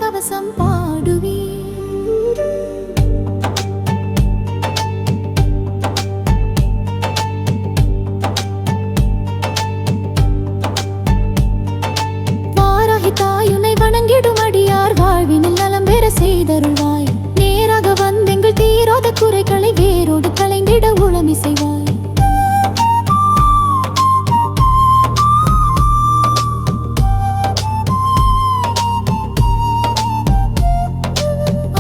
கவசம் பாடுவே. வாராகி தாயுனை வணங்கிடும் அடியார் வாழ்வினில் நலம் பெற செய்தருள்வாய். நேராக வந்தெங்கள் தீராத குறைகளை வேரோடு களைந்திட உளமி செய்வாய்.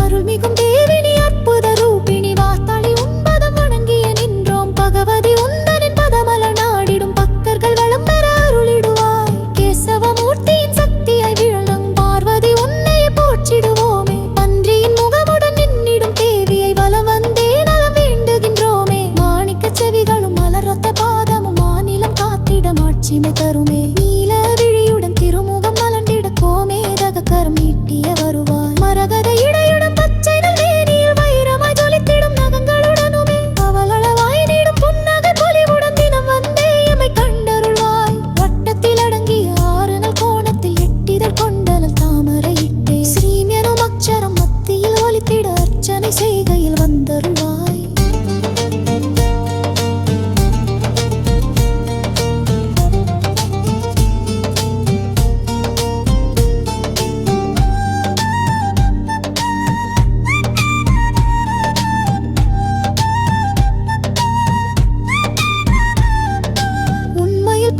அருள்மிகும் தேவினி அற்புத ரூபிணி வாத்தாளி உன்பதம் வணங்கிய நின்றோம். பகவதி உந்தனின் பதமல நாடிடும் பக்தர்கள் வளம் பெற அருளிடுவாய். கேசவமூர்த்தியின் சக்தியாய் விளங்கும் பார்வதி உன்னை போற்றிடுவோமே. பன்றியின் முகமுடன் நின்னிடும் தேவியை வலம் வந்தே நலம் வேண்டுகின்றோமே. மாணிக்கச் செவிகளும் மலரொத்த பாதமும் மாநிலம் காத்திட மாட்சிமை தருமே. நீல விழியுடன் திருமுகம் மலர்ந்திட கோமேதக கரம் நீட்டிய வருவாய். மரகத இடையுடன் பச்சை நல்வேணியில் வைரமாய் ஜொலித்திடும் நகங்களுடனுமே. அவளளவாய் நீடும் புன்னகை பொலிவுடன் தினம் வந்தே எம்மை கண்டருள்வாய். வட்டத்தில் அடங்கிய 6 நல் கோணத்தில் எட்டிதழ் கொண்டனல் தாமரையிட்டே. ஸ்ரீம் எனும் அக்ஷரம் மத்தியில் ஒலித்திட அர்ச்சனை செய்கையில் வந்தருள்வாய்.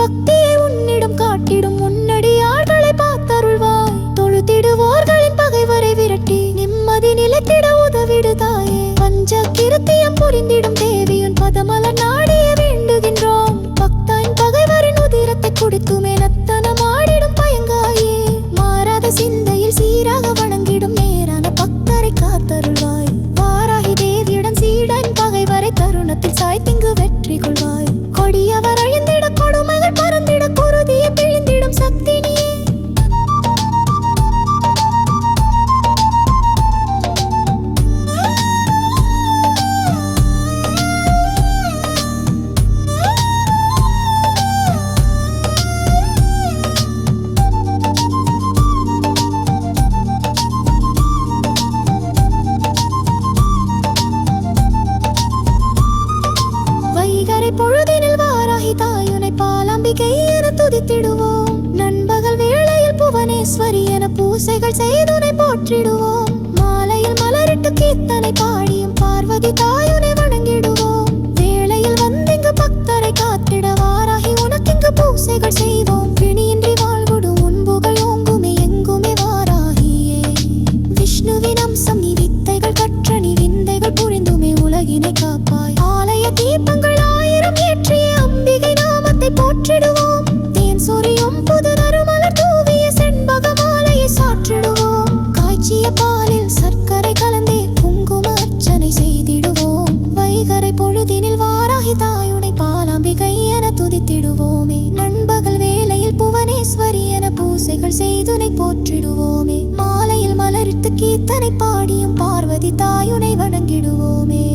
பக்தியை உன்னிடம் காட்டிடும் முன்னடியார்களை பார்த்தருள்வாய். தொழுதிடுவோர்களின் பகைவரை விரட்டி நிம்மதி நிலைத்திட உதவிடுதாயே. பஞ்ச கிருத்தியம் புரிந்திடும் தேவியுன் பதமலர் நாடிய வேண்டுகின்றோம். பக்தாயின் பகைவரின் உதிரத்தை குடித்துமே நத்தனமாடிடும் பயங்காயே. மாறாத சிந்தையில் சீராக வணங்கிடும் நேரான பக்தரை காத்தருள்வாய். வாராகி தேவியுடன் சீடன் பகைவரை தருணத்தில் சாய்த்திங்கு வெற்றி கொள்வாய். கொடியவர் அழிந்திட கொடுமைகள் பறந்திட குருதியை பிழிந்திடும் சக்தி நீயே. வைகறை பொழுதினில் வாராகி தாயுனை பாலாம்பிகை என துதித்திடுவோம். நண்பகல் வேளையில் புவனேஸ்வரி என பூசைகள் செய்துனை போற்றிடுவோம். மாலையில் மலரிட்டு கீர்த்தனை பாடியும் பார்வதி தாயுனை வணங்கிடுவோம். வேளையில் வந்திங்கு பக்தரை காத்திட வாராகி உனக்கிங்கு பூசைகள் செய்வோம். பிணியின்றி வாழ்வுடும் உன்புகள் ஓங்குமே எங்குமே வாராகியே. விஷ்ணுவின் அம்சம் நீ வித்தைகள் கற்ற நீ விந்தைகள் புரிந்துமே உலகினை காப்பாய். ஆலய தீபங்கள் 1000 ஏற்றிய அம்பிகை நாமத்தை போற்றிடுவோம். தேன் சொரியும் புது நறுமலர் தூவிய செண்பக மாலையை சாற்றிடுவோம். காய்ச்சிய பாலில் சர்க்கரை கலந்தே குங்கும அர்ச்சனை செய்திடுவோம். வைகறை பொழுதினில் வாராகி தாயுனை பாலாம்பிகை என துதித்திடுவோமே. நண்பகல் வேளையில் புவனேஸ்வரி என பூசைகள் செய்துனை போற்றிடுவோமே. மாலையில் மலரிட்டு கீர்த்தனை பாடியும் பார்வதி தாயுனை வணங்கிடுவோமே.